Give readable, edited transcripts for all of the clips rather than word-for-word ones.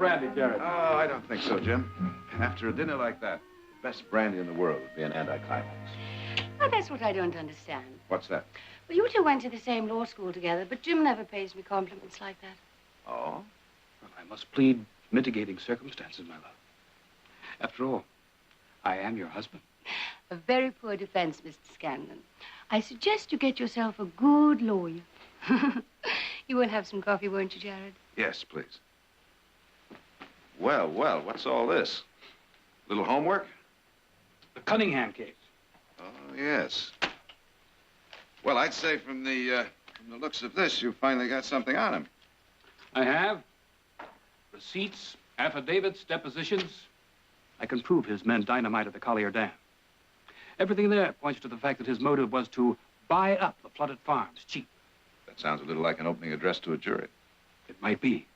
brandy, Jared? Oh, I don't think so, Jim. After a dinner like that, the best brandy in the world would be an anticlimax. Well, that's what I don't understand. What's that? Well, you two went to the same law school together, but Jim never pays me compliments like that. Oh? Well, I must plead mitigating circumstances, my love. After all, I am your husband. A very poor defense, Mr. Scanlon. I suggest you get yourself a good lawyer. You will have some coffee, won't you, Jared? Yes, please. Well, what's all this? Little homework? The Cunningham case. Oh, yes. Well, I'd say from the looks of this, you finally got something on him. I have. Receipts, affidavits, depositions. I can prove his men dynamited the Collier Dam. Everything there points to the fact that his motive was to buy up the flooded farms cheap. That sounds a little like an opening address to a jury. It might be.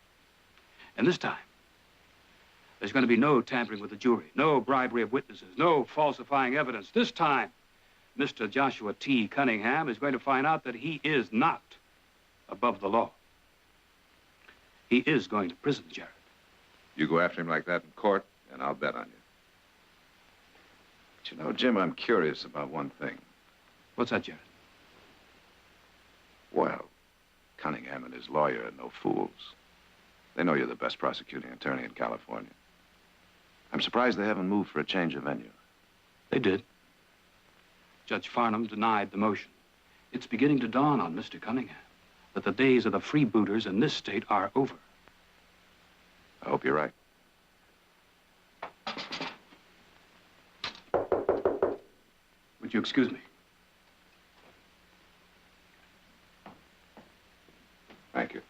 And this time, there's going to be no tampering with the jury, no bribery of witnesses, no falsifying evidence. This time, Mr. Joshua T. Cunningham is going to find out that he is not above the law. He is going to prison, Jared. You go after him like that in court, and I'll bet on you. But you know, Jim, I'm curious about one thing. What's that, Jared? Well, Cunningham and his lawyer are no fools. They know you're the best prosecuting attorney in California. I'm surprised they haven't moved for a change of venue. They did. Judge Farnham denied the motion. It's beginning to dawn on Mr. Cunningham that the days of the freebooters in this state are over. I hope you're right. Would you excuse me? Thank you.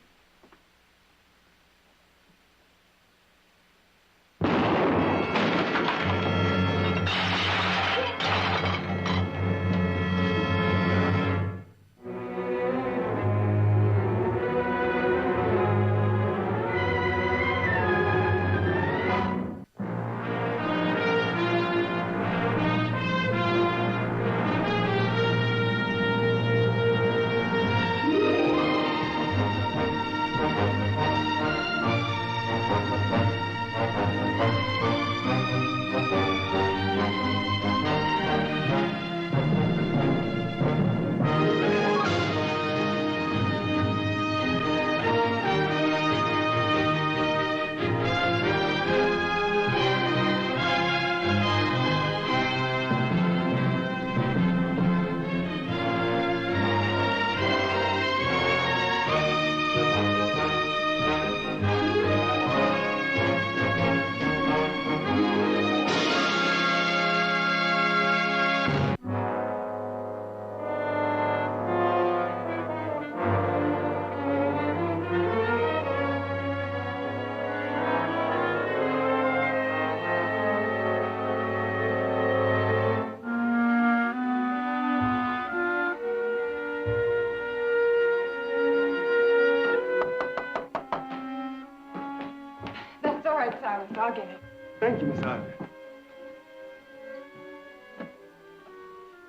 I'll get it. Thank you, Miss Ivy.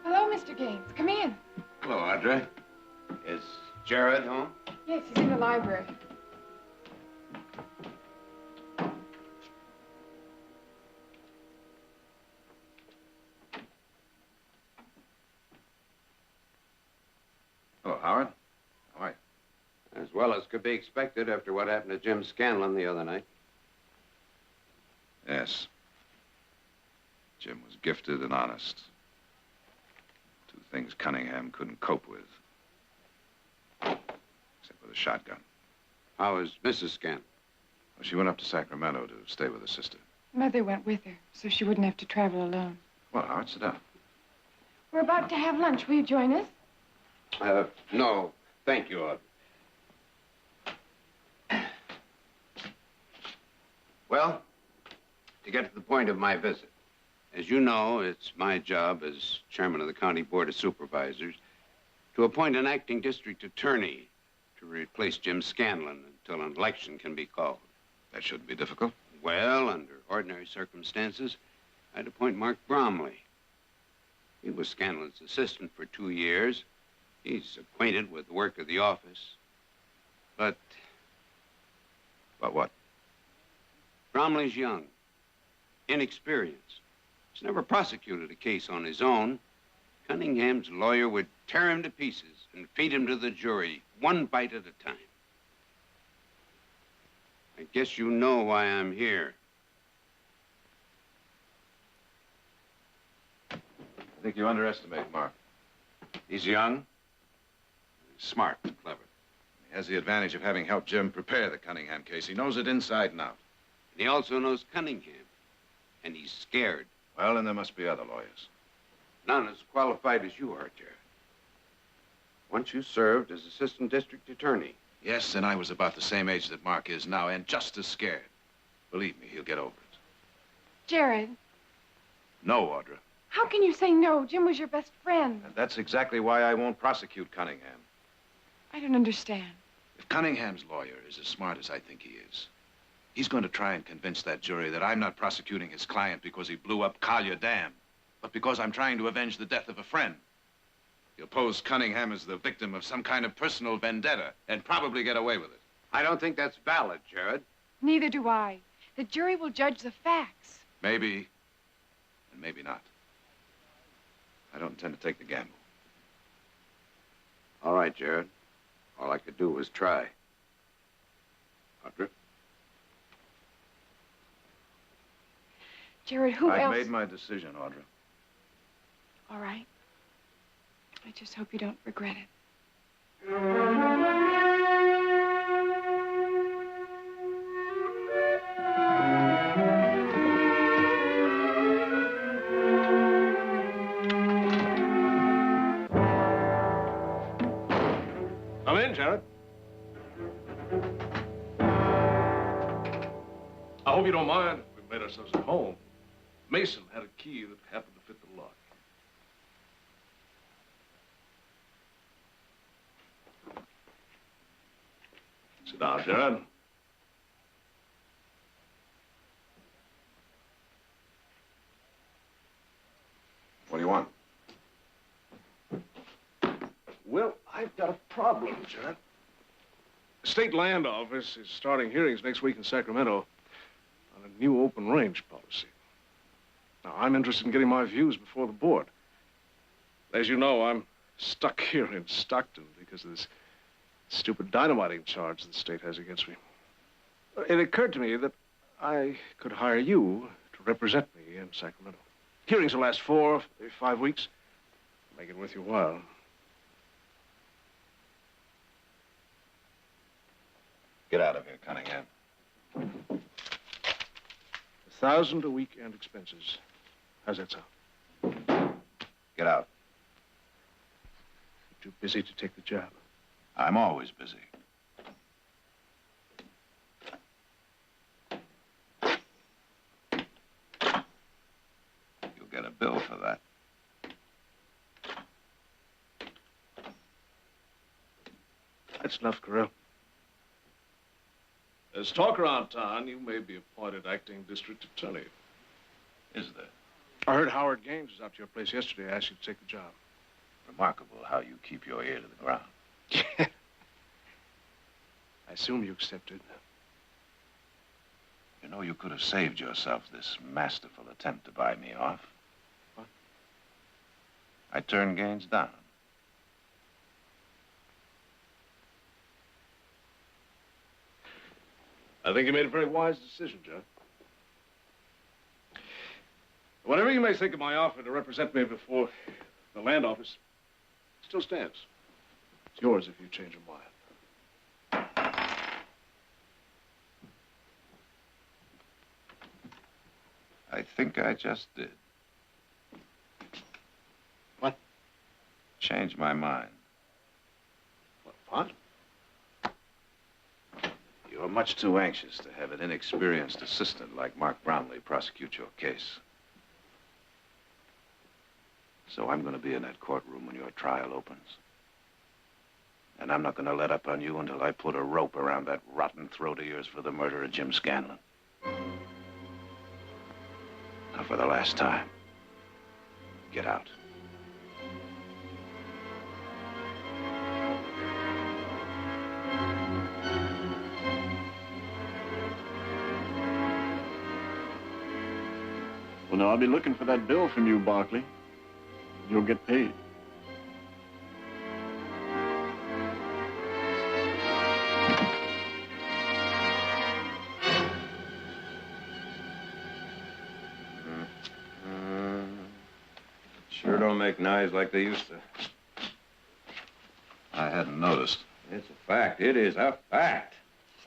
Hello, Mr. Gaines. Come in. Hello, Audrey. Is Jared home? Yes, he's in the library. Hello, Howard. How are you? As well as could be expected after what happened to Jim Scanlon the other night. Yes. Jim was gifted and honest. Two things Cunningham couldn't cope with. Except with a shotgun. How is Mrs. Scanlon? Well, she went up to Sacramento to stay with her sister. Mother went with her, so she wouldn't have to travel alone. Well, Howard, sit down. We're about to have lunch. Will you join us? No. Thank you, Audrey. Well, to get to the point of my visit. As you know, it's my job as chairman of the County Board of Supervisors to appoint an acting district attorney to replace Jim Scanlon until an election can be called. That shouldn't be difficult. Well, under ordinary circumstances, I'd appoint Mark Bromley. He was Scanlon's assistant for 2 years. He's acquainted with the work of the office. But what? Bromley's young, inexperienced. He's never prosecuted a case on his own. Cunningham's lawyer would tear him to pieces and feed him to the jury, one bite at a time. I guess you know why I'm here. I think you underestimate Mark. He's young. He's smart and clever. He has the advantage of having helped Jim prepare the Cunningham case. He knows it inside and out. And he also knows Cunningham. And he's scared. Well, then there must be other lawyers. None as qualified as you are, Jared. Once you served as assistant district attorney. Yes, and I was about the same age that Mark is now, and just as scared. Believe me, he'll get over it. Jared, No, Audra. how can you say no? Jim was your best friend. And that's exactly why I won't prosecute Cunningham. I don't understand. If Cunningham's lawyer is as smart as I think he is, he's going to try and convince that jury that I'm not prosecuting his client because he blew up Collier Dam, but because I'm trying to avenge the death of a friend. He'll pose Cunningham as the victim of some kind of personal vendetta and probably get away with it. I don't think that's valid, Jared. Neither do I. The jury will judge the facts. Maybe, and maybe not. I don't intend to take the gamble. All right, Jared. All I could do was try. Audra? Jared, who I've else? made my decision, Audra. All right. I just hope you don't regret it. Come in, Jared. I hope you don't mind if we made ourselves at home. Mason had a key that happened to fit the lock. Sit down, Jared. What do you want? Well, I've got a problem, Jared. The state land office is starting hearings next week in Sacramento on a new open range policy. Now, I'm interested in getting my views before the board. As you know, I'm stuck here in Stockton because of this stupid dynamiting charge the state has against me. It occurred to me that I could hire you to represent me in Sacramento. Hearings will last 4, maybe 5 weeks. Make it worth your while. Get out of here, Cunningham. $1,000 a week and expenses. How's that sound? Get out. Too busy to take the job. I'm always busy. You'll get a bill for that. That's enough, Carell. There's talk around town you may be appointed acting district attorney. Is there? I heard Howard Gaines was up to your place yesterday. I asked you to take the job. Remarkable how you keep your ear to the ground. I assume you accepted. You know, you could have saved yourself this masterful attempt to buy me off. What? I turned Gaines down. I think you made a very wise decision, John. Whatever you may think of my offer to represent me before the land office, it still stands. It's yours if you change your mind. I think I just did. What? Changed my mind. What? You're much too anxious to have an inexperienced assistant like Mark Brownlee prosecute your case. So I'm going to be in that courtroom when your trial opens. And I'm not going to let up on you until I put a rope around that rotten throat of yours for the murder of Jim Scanlon. Now, for the last time, get out. Well, now, I'll be looking for that bill from you, Barkley. You'll get paid. Sure don't make noise like they used to. I hadn't noticed. It's a fact. It is a fact.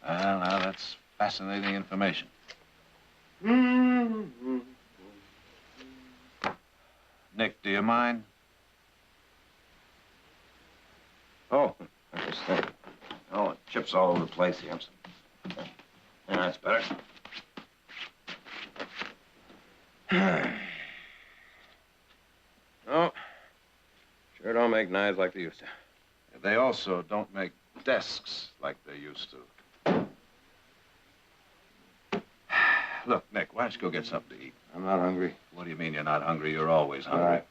Well, now, that's fascinating information. Nick, do you mind? Oh, I just think. Oh, it chips all over the place here. Yeah, that's better. Oh, sure don't make knives like they used to. They also don't make desks like they used to. Look, Nick, why don't you go get something to eat? I'm not hungry. What do you mean you're not hungry? You're always hungry. All right.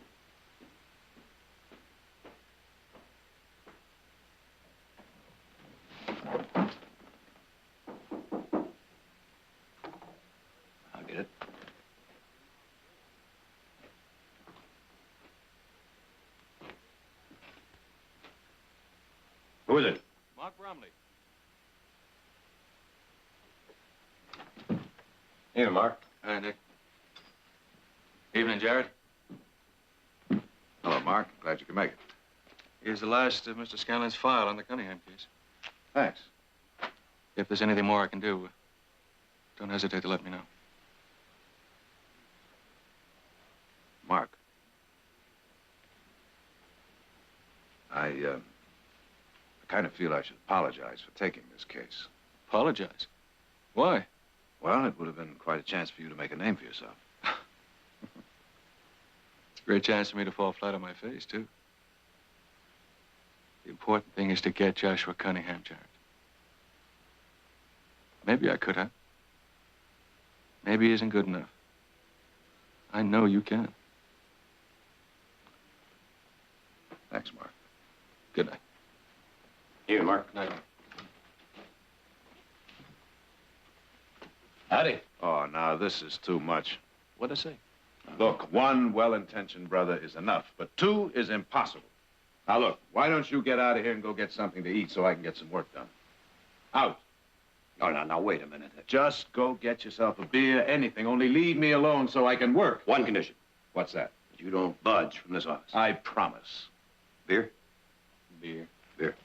I'll get it. Who is it? Mark Bromley. Here, Mark. Hi, Nick. Evening, Jared. Hello, Mark. Glad you could make it. Here's the last of Mr. Scanlon's file on the Cunningham case. Thanks. If there's anything more I can do, don't hesitate to let me know. Mark. I kind of feel I should apologize for taking this case. Apologize? Why? Well, it would have been quite a chance for you to make a name for yourself. It's a great chance for me to fall flat on my face, too. The important thing is to get Joshua Cunningham, Jared. Maybe I could have. Maybe he isn't good enough. I know you can. Thanks, Mark. Good night. Here, Mark. Good night. Howdy. Oh, now, this is too much. What'd I say? Look, one well-intentioned brother is enough, but two is impossible. Now, look, why don't you get out of here and go get something to eat so I can get some work done? Out. No, now, wait a minute. Just go get yourself a beer, anything. Only leave me alone so I can work. One condition. What's that? That you don't budge from this office. I promise. Beer? Beer. Beer.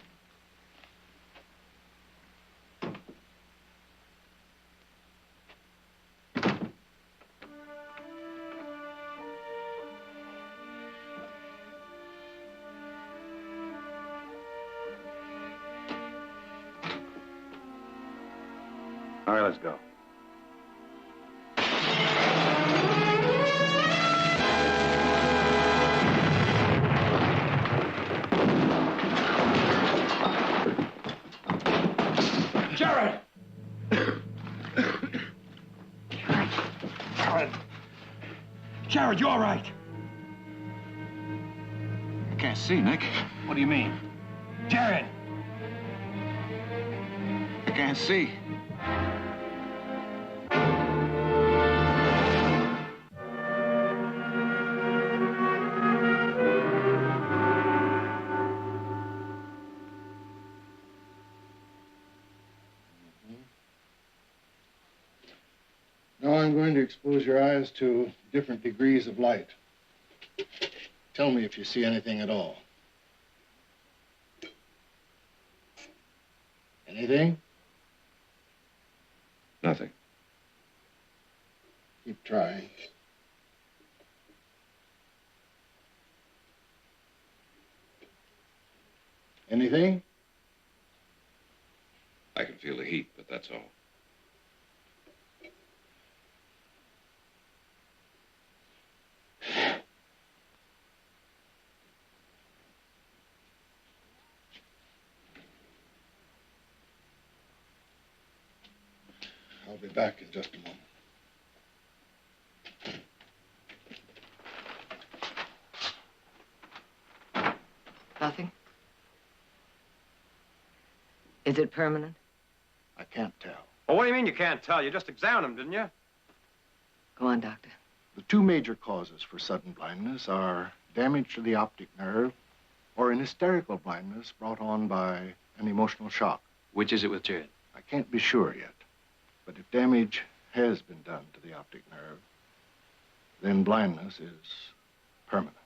All right, let's go. Jared! Jared! Jared, you all right? I can't see, Nick. What do you mean? Jared! I can't see. Now I'm going to expose your eyes to different degrees of light. Tell me if you see anything at all. Anything? Nothing. Keep trying. Anything? I can feel the heat, but that's all. I'll be back in just a moment. Nothing? Is it permanent? I can't tell. Well, what do you mean you can't tell? You just examined him, didn't you? Go on, Doctor. The two major causes for sudden blindness are damage to the optic nerve or an hysterical blindness brought on by an emotional shock. Which is it with Jared? I can't be sure yet, but if damage has been done to the optic nerve, then blindness is permanent.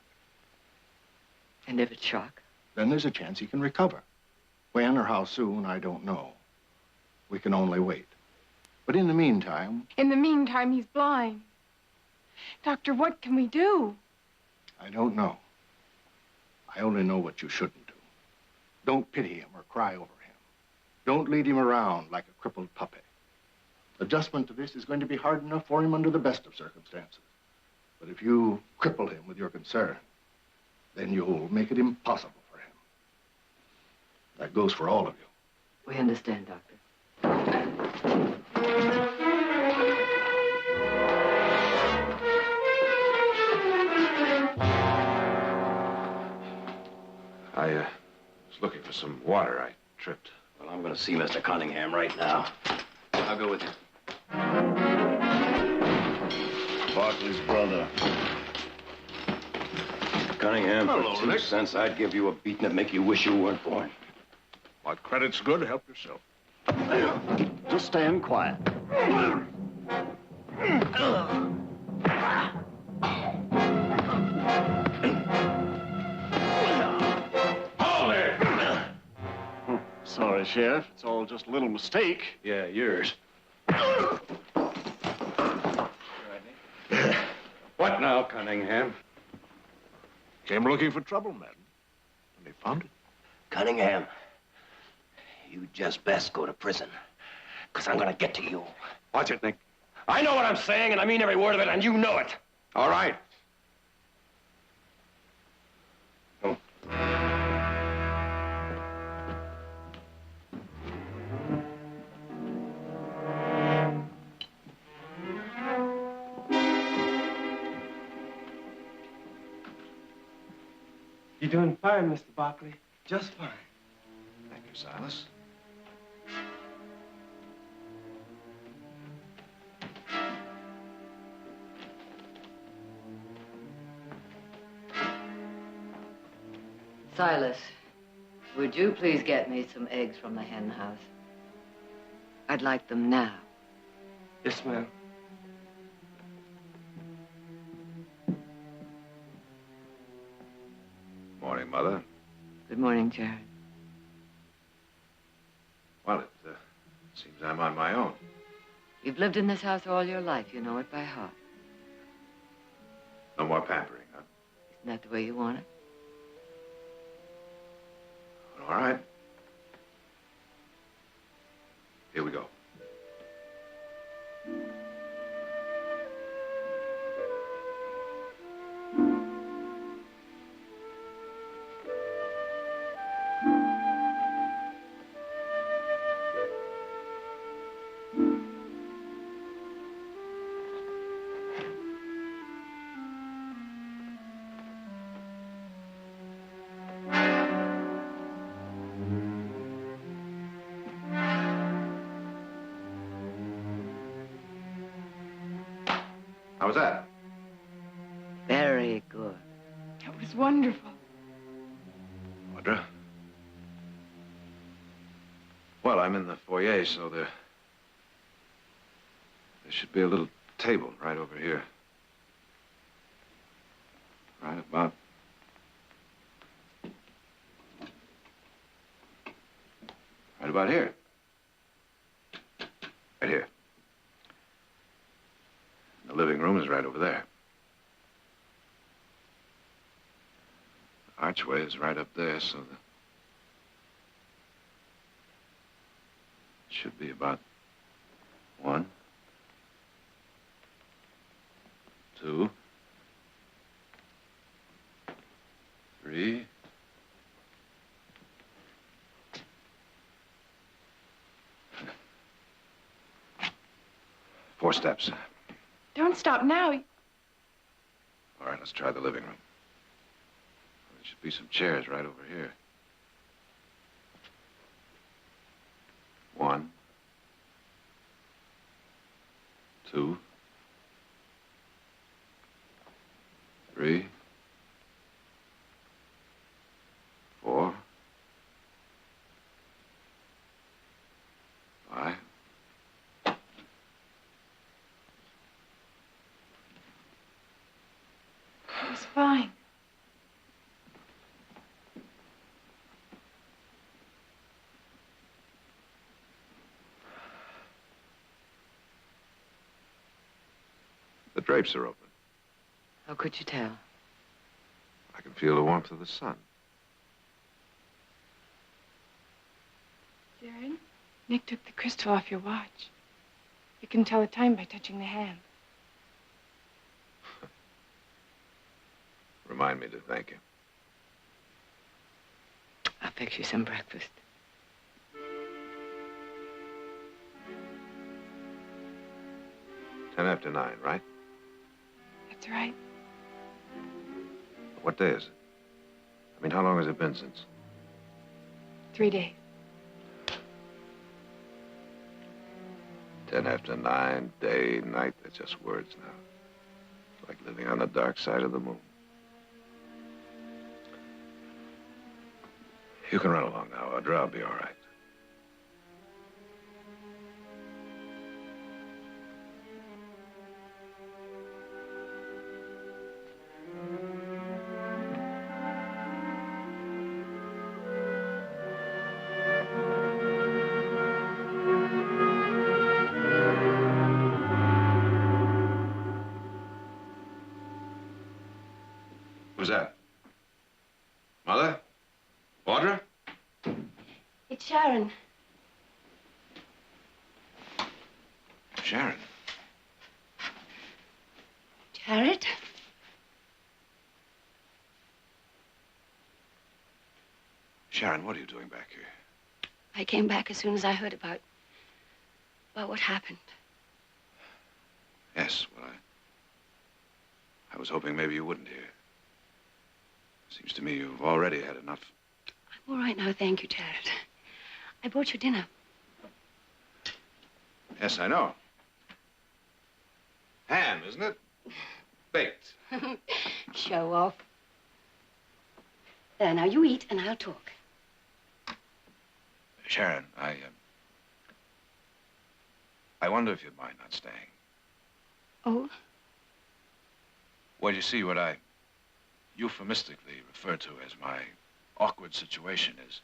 And if it's shock? Then there's a chance he can recover. When or how soon, I don't know. We can only wait. But in the meantime... In the meantime, he's blind. Doctor, what can we do? I don't know. I only know what you shouldn't do. Don't pity him or cry over him. Don't lead him around like a crippled puppy. Adjustment to this is going to be hard enough for him under the best of circumstances. But if you cripple him with your concern, then you'll make it impossible for him. That goes for all of you. We understand, Doctor. I was looking for some water. I tripped. Well, I'm going to see Mr. Cunningham right now. I'll go with you. Barkley's brother. Cunningham, Hello, for 2 Nick. cents, I'd give you a beating that'd make you wish you weren't born. What credit's good, help yourself. Just stand quiet. Sorry, Sheriff. It's all just a little mistake. Yeah, yours. What now, Cunningham? Came looking for trouble, madam. And they found it. Cunningham, you just best go to prison, because I'm going to get to you. Watch it, Nick. I know what I'm saying, and I mean every word of it, and you know it. All right. You're doing fine, Mr. Barkley. Just fine. Thank you, Silas. Silas, would you please get me some eggs from the hen house? I'd like them now. Yes, ma'am. Morning, Mother. Good morning, Jared. Well, it seems I'm on my own. You've lived in this house all your life. You know it by heart. No more pampering, huh? Isn't that the way you want it? All right. Here we go. How was that? Very good. That was wonderful. Audra? Well, I'm in the foyer, so there should be a little table right over here. Right about here. Right here. The living room is right over there. The archway is right up there, so it should be about 1, 2, 3. Four steps. Don't stop now. All right, let's try the living room. There should be some chairs right over here. 1, 2, The drapes are open. How could you tell? I can feel the warmth of the sun. Jared, Nick took the crystal off your watch. You can tell the time by touching the hand. Remind me to thank him. I'll fix you some breakfast. Ten after 9, right? That's right. What day is it? I mean, how long has it been since? 3 days. 10 after 9, day, night, they're just words now. It's like living on the dark side of the moon. You can run along now, Audra. I'll be all right. Who's that? Mother? Audra? It's Sharon. Sharon? Jared? Sharon, what are you doing back here? I came back as soon as I heard about what happened. Yes, well, I was hoping maybe you wouldn't hear. Seems to me you've already had enough. I'm all right now, thank you, Jared. I brought you dinner. Yes, I know. Ham, isn't it? Baked. Show off. There, now you eat and I'll talk. Sharon, I wonder if you'd mind not staying. Oh? Well, you see, what I euphemistically refer to as my awkward situation is,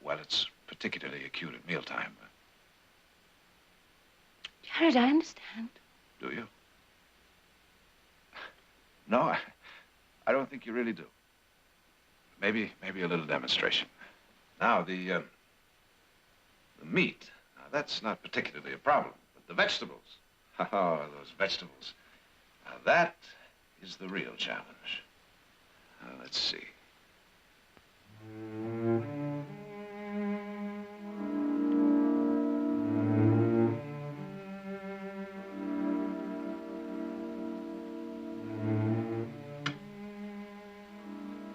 well, it's particularly acute at mealtime. Jared, I understand. Do you? No, I don't think you really do. Maybe a little demonstration. Now, the meat, now that's not particularly a problem, but the vegetables, oh, those vegetables, now that is the real challenge. Now, let's see.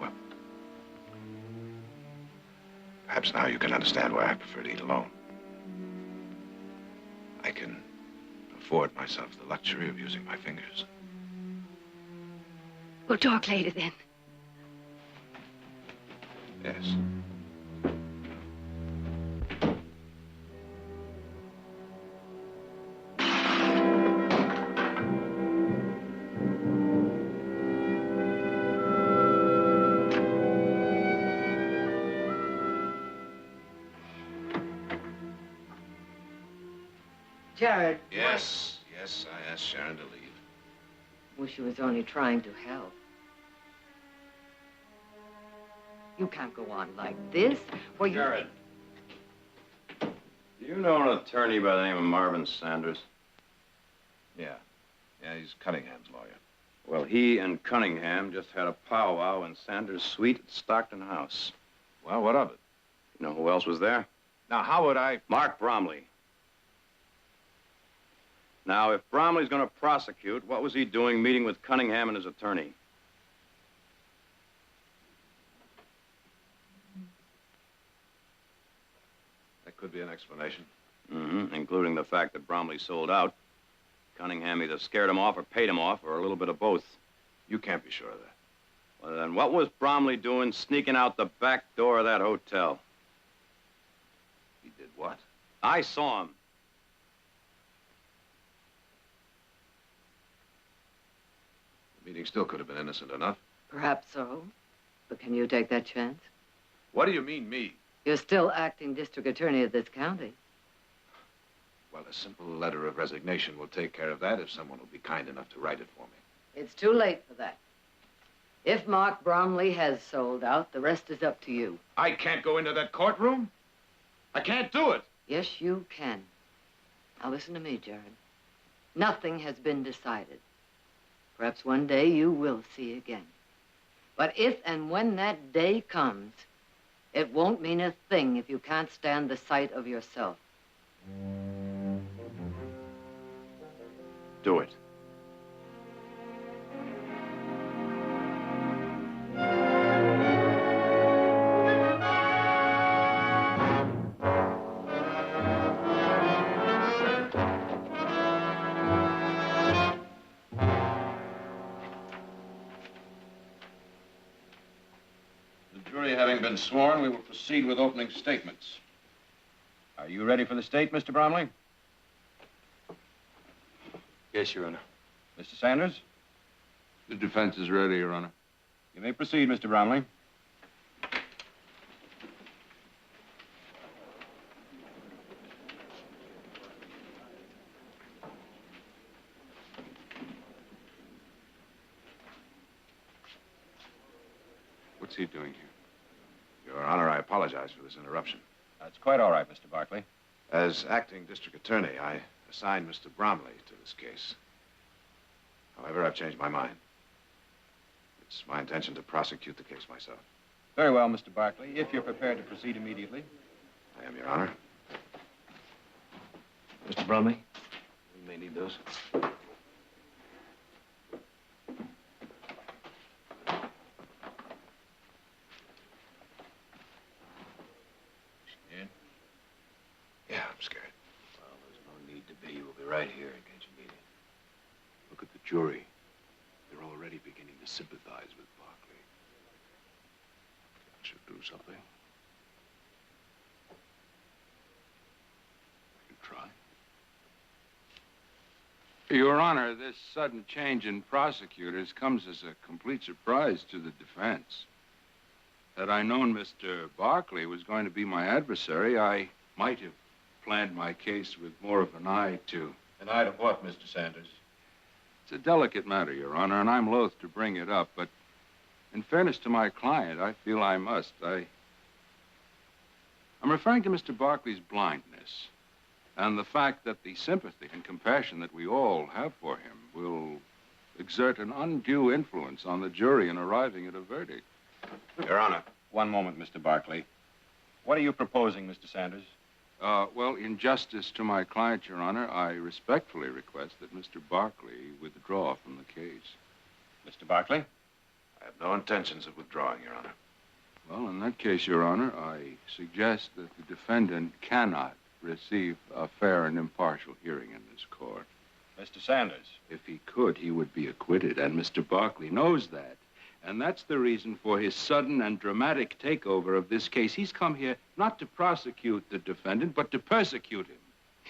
Well, perhaps now you can understand why I prefer to eat alone. I can afford myself the luxury of using my fingers. We'll talk later then. Yes. Jared. Yes, I asked Sharon to leave. Well, she was only trying to help. You can't go on like this. Well, you... Jared, do you know an attorney by the name of Marvin Sanders? Yeah, he's Cunningham's lawyer. Well, he and Cunningham just had a powwow in Sanders' suite at Stockton House. Well, what of it? You know who else was there? Now, how would I... Mark Bromley. Now, if Bromley's going to prosecute, what was he doing meeting with Cunningham and his attorney? That could be an explanation. Mm-hmm, including the fact that Bromley sold out. Cunningham either scared him off or paid him off, or a little bit of both. You can't be sure of that. Well, then what was Bromley doing sneaking out the back door of that hotel? He did what? I saw him. The meeting still could have been innocent enough. Perhaps so. But can you take that chance? What do you mean, me? You're still acting district attorney of this county. Well, a simple letter of resignation will take care of that if someone will be kind enough to write it for me. It's too late for that. If Mark Bromley has sold out, the rest is up to you. I can't go into that courtroom. I can't do it. Yes, you can. Now listen to me, Jared. Nothing has been decided. Perhaps one day you will see again. But if and when that day comes, it won't mean a thing if you can't stand the sight of yourself. Do it. The jury having been sworn, we will proceed with opening statements. Are you ready for the state, Mr. Bromley? Yes, Your Honor. Mr. Sanders? The defense is ready, Your Honor. You may proceed, Mr. Bromley. What's he doing here? Your Honor, I apologize for this interruption. That's quite all right, Mr. Barkley. As acting district attorney, I assigned Mr. Bromley to this case. However, I've changed my mind. It's my intention to prosecute the case myself. Very well, Mr. Barkley, if you're prepared to proceed immediately. I am, Your Honor. Mr. Bromley, you may need those. Yeah, I'm scared. Well, there's no need to be. We'll be right here in case you need it. Look at the jury. They're already beginning to sympathize with Barkley. That should do something. I can try. Your Honor, this sudden change in prosecutors comes as a complete surprise to the defense. Had I known Mr. Barkley was going to be my adversary, I might have planned my case with more of an eye to... An eye to what, Mr. Sanders? It's a delicate matter, Your Honor, and I'm loath to bring it up, but in fairness to my client, I feel I must. I'm referring to Mr. Barkley's blindness and the fact that the sympathy and compassion that we all have for him will exert an undue influence on the jury in arriving at a verdict. Your Honor. One moment, Mr. Barkley. What are you proposing, Mr. Sanders? Well, in justice to my client, Your Honor, I respectfully request that Mr. Barkley withdraw from the case. Mr. Barkley? I have no intentions of withdrawing, Your Honor. Well, in that case, Your Honor, I suggest that the defendant cannot receive a fair and impartial hearing in this court. Mr. Sanders? If he could, he would be acquitted, and Mr. Barkley knows that. And that's the reason for his sudden and dramatic takeover of this case. He's come here not to prosecute the defendant, but to persecute him.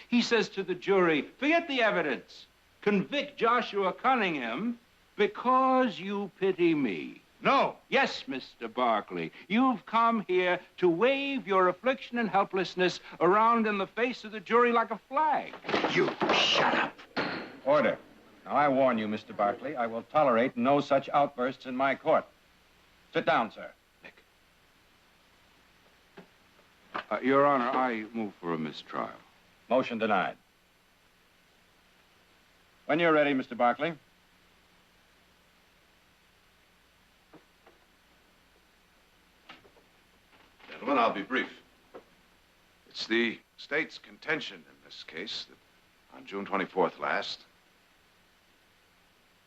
He says to the jury, forget the evidence. Convict Joshua Cunningham because you pity me. No. Yes, Mr. Barkley. You've come here to wave your affliction and helplessness around in the face of the jury like a flag. You shut up. Order. Now, I warn you, Mr. Barkley, I will tolerate no such outbursts in my court. Sit down, sir. Nick. Your Honor, I move for a mistrial. Motion denied. When you're ready, Mr. Barkley. Gentlemen, I'll be brief. It's the state's contention in this case that on June 24th last,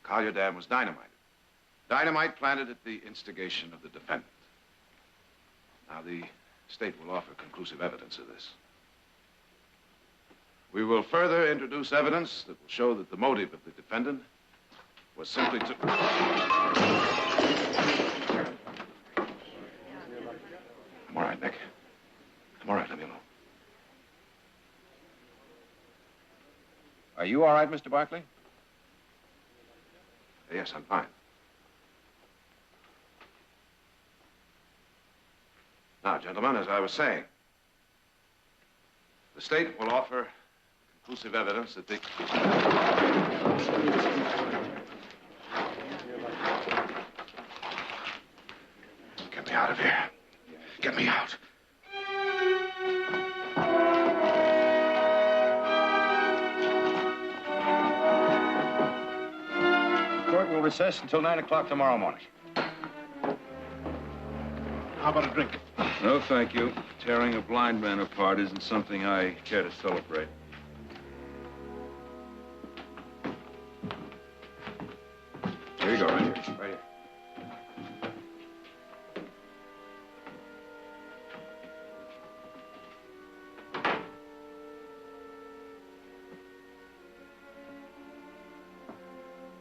Collier Dam was dynamited. Dynamite planted at the instigation of the defendant. Now, the state will offer conclusive evidence of this. We will further introduce evidence that will show that the motive of the defendant was simply to... I'm all right, Nick. I'm all right, let me alone. Are you all right, Mr. Barkley? Yes, I'm fine. Now, gentlemen, as I was saying, the state will offer conclusive evidence that the... Get me out of here. Get me out. Court will recess until 9 o'clock tomorrow morning. How about a drink? No, thank you. Tearing a blind man apart isn't something I care to celebrate. Here you go, right here. Right here.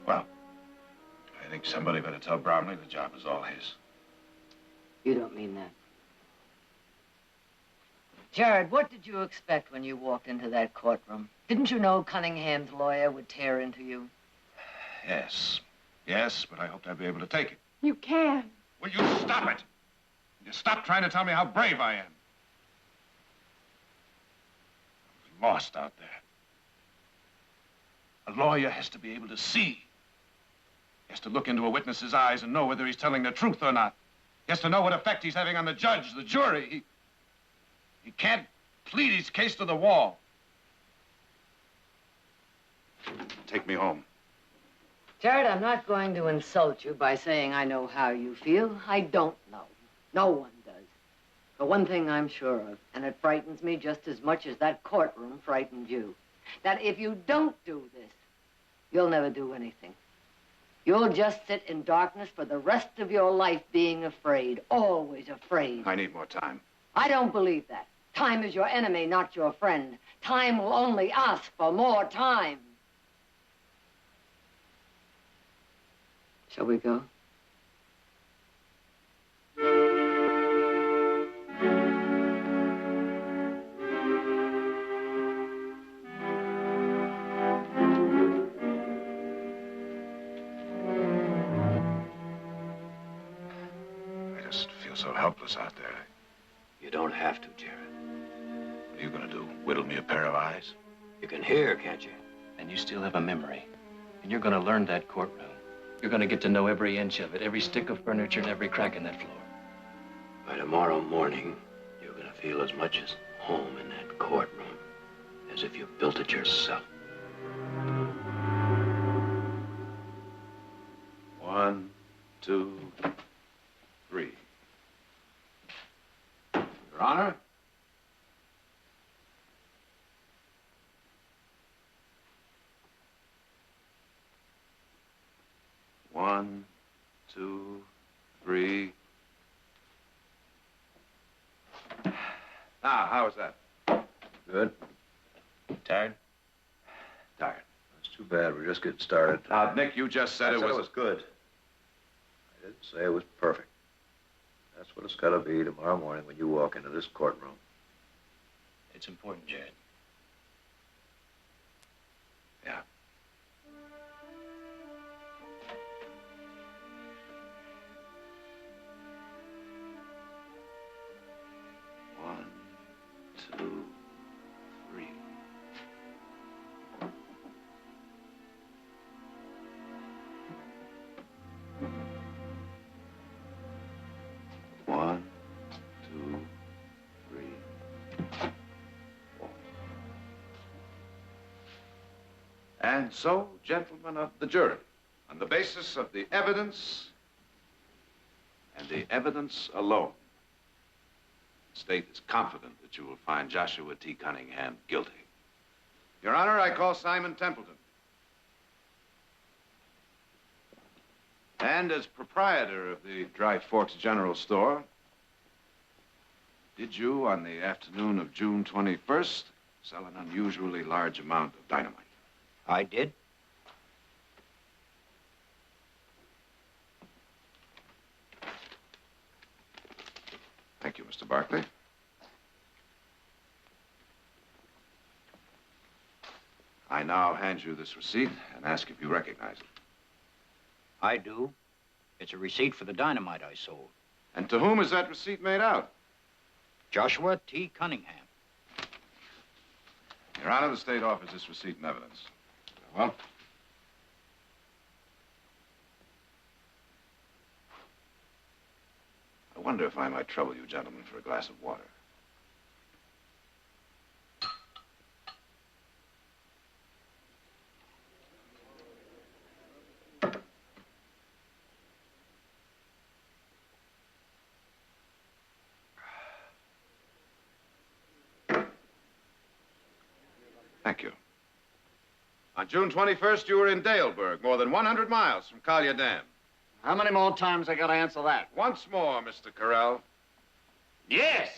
Well, I think somebody better tell Bromley the job is all his. You don't mean that. Jared, what did you expect when you walked into that courtroom? Didn't you know Cunningham's lawyer would tear into you? Yes. Yes, but I hoped I'd be able to take it. You can. Will you stop it? You stop trying to tell me how brave I am. I was lost out there. A lawyer has to be able to see. He has to look into a witness's eyes and know whether he's telling the truth or not. He has to know what effect he's having on the judge, the jury. He can't plead his case to the wall. Take me home. Jared, I'm not going to insult you by saying I know how you feel. I don't know. No one does. But one thing I'm sure of, and it frightens me just as much as that courtroom frightened you, that if you don't do this, you'll never do anything. You'll just sit in darkness for the rest of your life being afraid, always afraid. I need more time. I don't believe that. Time is your enemy, not your friend. Time will only ask for more time. Shall we go? I just feel so helpless out there. You don't have to, Jared. What are you gonna do? Whittle me a pair of eyes? You can hear, can't you? And you still have a memory. And you're gonna learn that courtroom. You're gonna get to know every inch of it, every stick of furniture and every crack in that floor. By tomorrow morning, you're gonna feel as much as home in that courtroom as if you built it yourself. 1, 2, 3. Your Honor? One, 2, 3. Now, how was that? Good. Tired? Tired. That's too bad. We're just getting started. Now, Nick, you just said I it said was... it was good. I didn't say it was perfect. That's what it's got to be tomorrow morning when you walk into this courtroom. It's important, Jared. Yeah. One, 2, 3. One, 2, 3, 4. And so, gentlemen of the jury, on the basis of the evidence and the evidence alone, the state is confident that you will find Joshua T. Cunningham guilty. Your Honor, I call Simon Templeton. And as proprietor of the Dry Forks General Store, did you, on the afternoon of June 21st, sell an unusually large amount of dynamite? I did. Thank you, Mr. Barkley. I now hand you this receipt and ask if you recognize it. I do. It's a receipt for the dynamite I sold. And to whom is that receipt made out? Joshua T. Cunningham. Your Honor, the state offers this receipt and evidence. Well, I wonder if I might trouble you gentlemen for a glass of water. Thank you. On June 21st, you were in Daleburg, more than 100 miles from Collier Dam. How many more times I gotta answer that? Once more, Mr. Carell. Yes!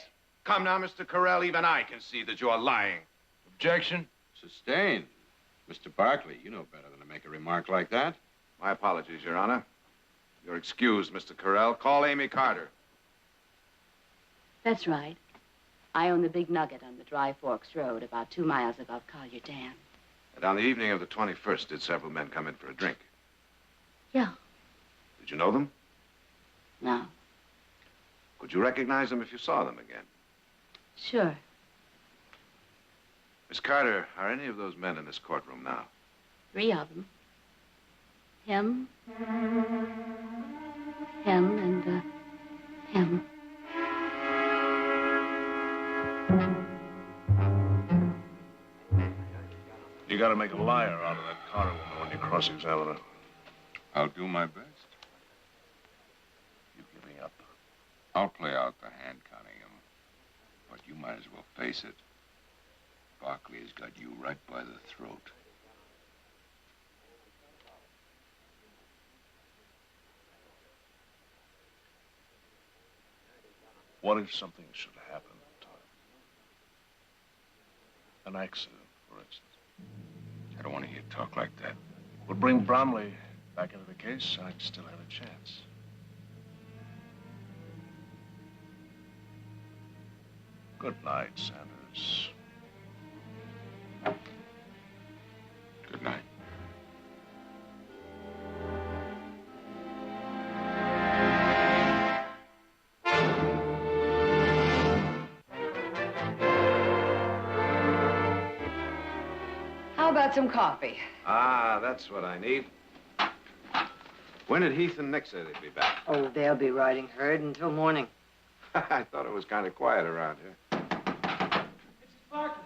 Come now, Mr. Carell, even I can see that you're lying. Objection? sustained. Mr. Barkley, you know better than to make a remark like that. My apologies, Your Honor. You're excused, Mr. Carell. Call Amy Carter. That's right. I own the big nugget on the Dry Forks Road, about 2 miles above Collier Dam. And on the evening of the 21st, did several men come in for a drink? Yeah. Did you know them? No. Could you recognize them if you saw them again? Sure. Miss Carter, are any of those men in this courtroom now? 3 of them. Him, and, him. You gotta make a liar out of that Carter woman when you cross-examine her. I'll do my best. You giving up? I'll play out the hand, Cunningham. But you might as well face it. Barkley has got you right by the throat. What if something should happen, Tom? An accident, for instance. I don't want to hear talk like that. We'll bring Bromley back into the case, and I'd still have a chance. Good night, Sanders. Good night. How about some coffee? Ah, that's what I need. When did Heath and Nick say they'd be back? Oh, they'll be riding herd until morning. I thought it was kind of quiet around here. Mrs. Barkley.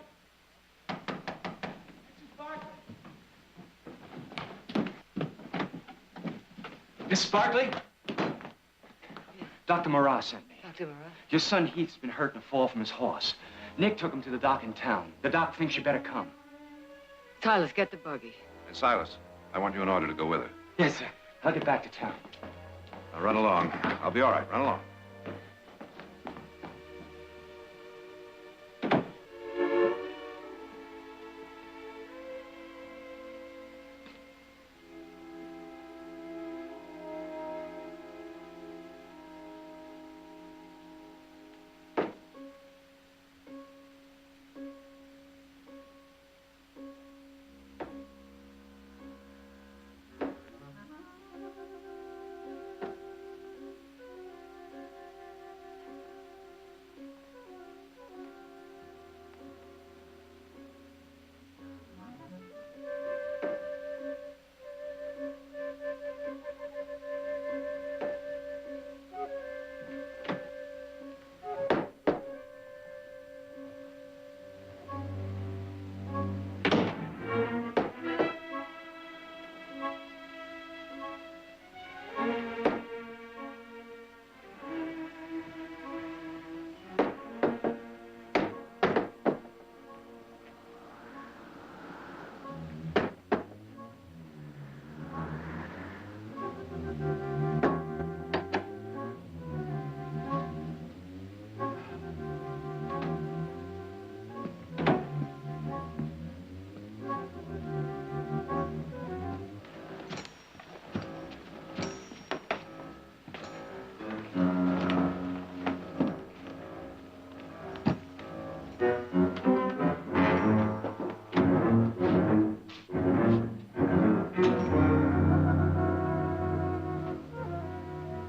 Mrs. Barkley? Dr. Marat sent me. Dr. Marat? Your son Heath's been hurt in a fall from his horse. Nick took him to the doc in town. The doc thinks you better come. Silas, get the buggy. And Silas, I want you in order to go with her. Yes, sir. I'll get back to town. Now run along. I'll be all right. Run along.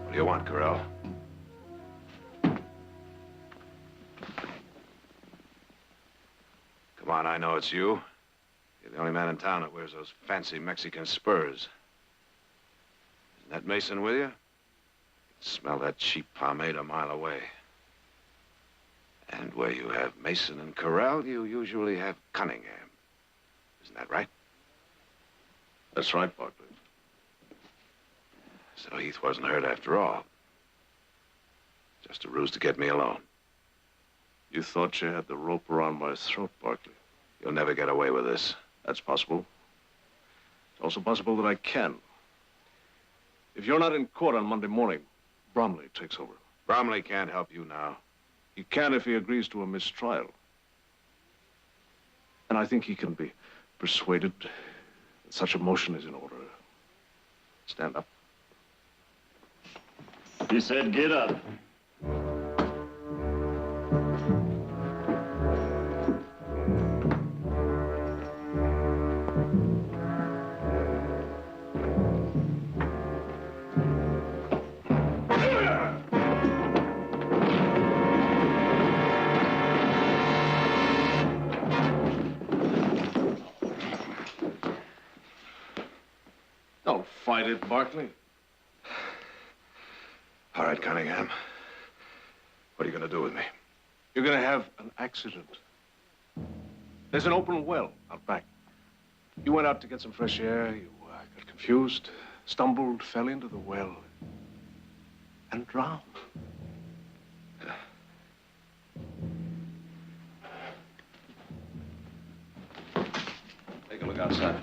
What do you want, Carell? Come on, I know it's you. You're the only man in town that wears those fancy Mexican spurs. Isn't that Mason with you? I can smell that cheap pomade a mile away. And where you have Mason and Corral, you usually have Cunningham. Isn't that right? That's right, Bartley. So Heath wasn't hurt after all. Just a ruse to get me alone. You thought you had the rope around my throat, Bartley. You'll never get away with this. That's possible. It's also possible that I can. If you're not in court on Monday morning, Bromley takes over. Bromley can't help you now. He can if he agrees to a mistrial. And I think he can be persuaded that such a motion is in order. Stand up. He said, get up. Don't fight it, Bartley. All right, Cunningham. What are you going to do with me? You're going to have an accident. There's an open well out back. You went out to get some fresh air. You got confused, stumbled, fell into the well, and drowned. Take a look outside.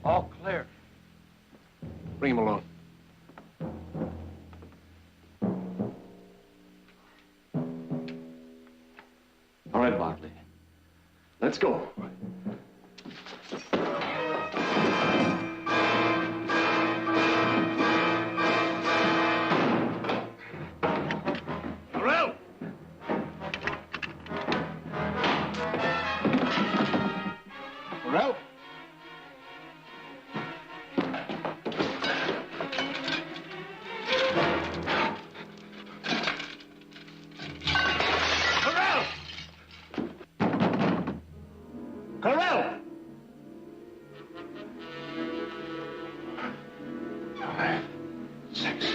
All clear. Bring him along. All right, Bartley. Let's go. Corral! Corral? Corral! 5, 6.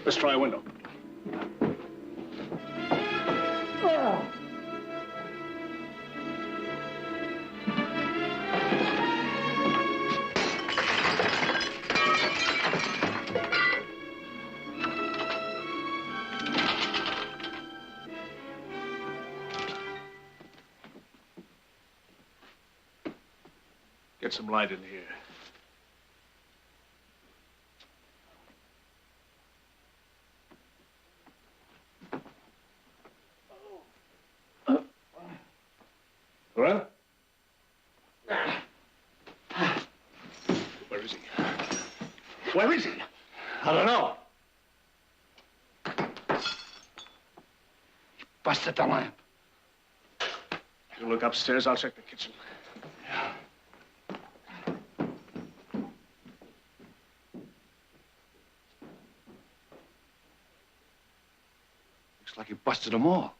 Let's try a window. Get some light in here. Well? Where is he? Where is he? I don't know. He busted the lamp. You look upstairs, I'll check the kitchen. Looks like he busted them all.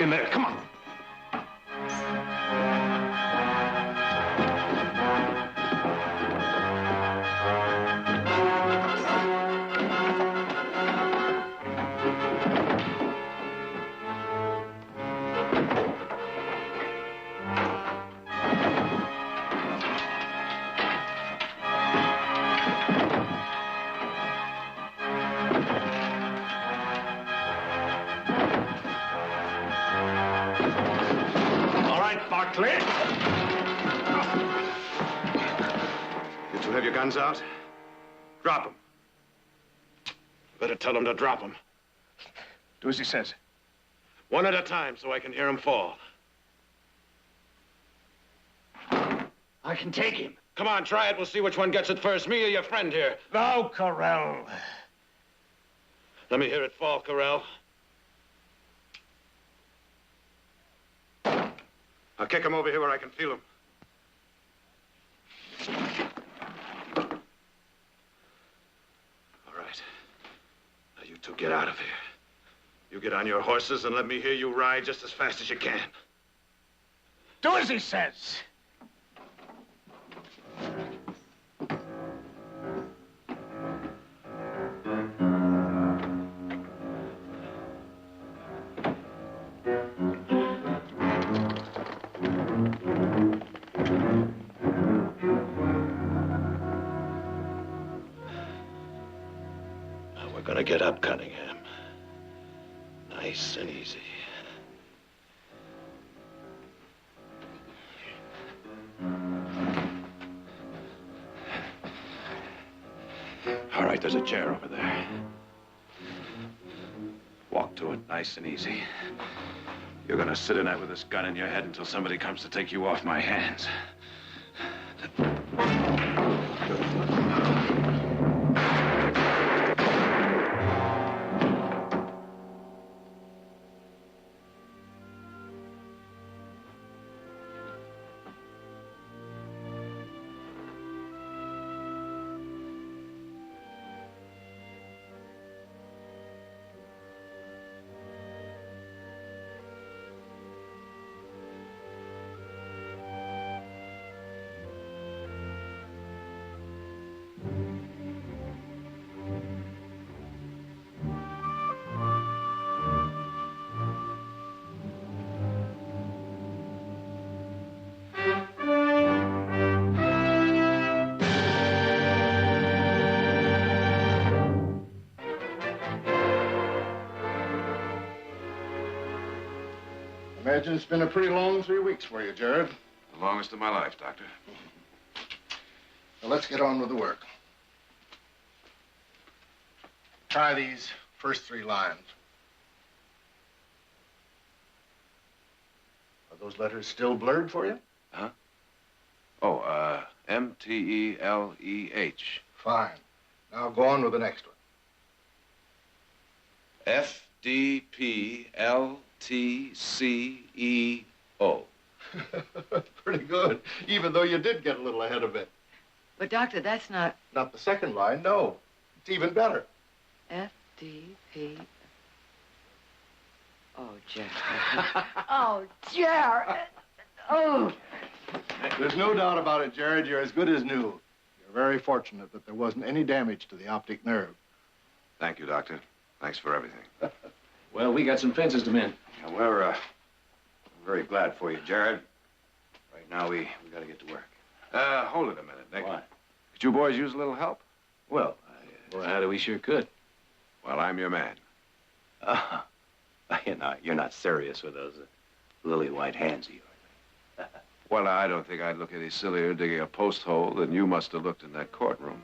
In there, come on. Barclay. You two have your guns out? Drop them. Better tell him to drop them. Do as he says. One at a time so I can hear him fall. I can take him. Come on, try it. We'll see which one gets it first, me or your friend here. No, Carell. Let me hear it fall, Carell. I'll kick him over here where I can feel him. All right. Now you two get out of here. You get on your horses and let me hear you ride just as fast as you can. Do as he says. We're gonna get up, Cunningham. Nice and easy. All right, there's a chair over there. Walk to it, nice and easy. You're gonna sit in that with this gun in your head until somebody comes to take you off my hands. Imagine it's been a pretty long 3 weeks for you, Jared. The longest of my life, Doctor. Now, let's get on with the work. Try these first 3 lines. Are those letters still blurred for you? Huh? Oh, M-T-E-L-E-H. Fine. Now go on with the next one. F-D-P-L-T-C-E-O. Pretty good, even though you did get a little ahead of it. But, Doctor, that's not... Not the second line, no. It's even better. F-D-P... Oh, Jared. Oh, Jared. Oh. There's no doubt about it, Jared. You're as good as new. You're very fortunate that there wasn't any damage to the optic nerve. Thank you, Doctor. Thanks for everything. Well, we got some fences to mend. Yeah, we're very glad for you, Jared. Right now, we gotta get to work. Hold it a minute, Nick. Why? Could you boys use a little help? Well, how do we sure could. Well, I'm your man. You're not serious with those lily white hands of yours. Well, I don't think I'd look any sillier digging a post hole than you must have looked in that courtroom.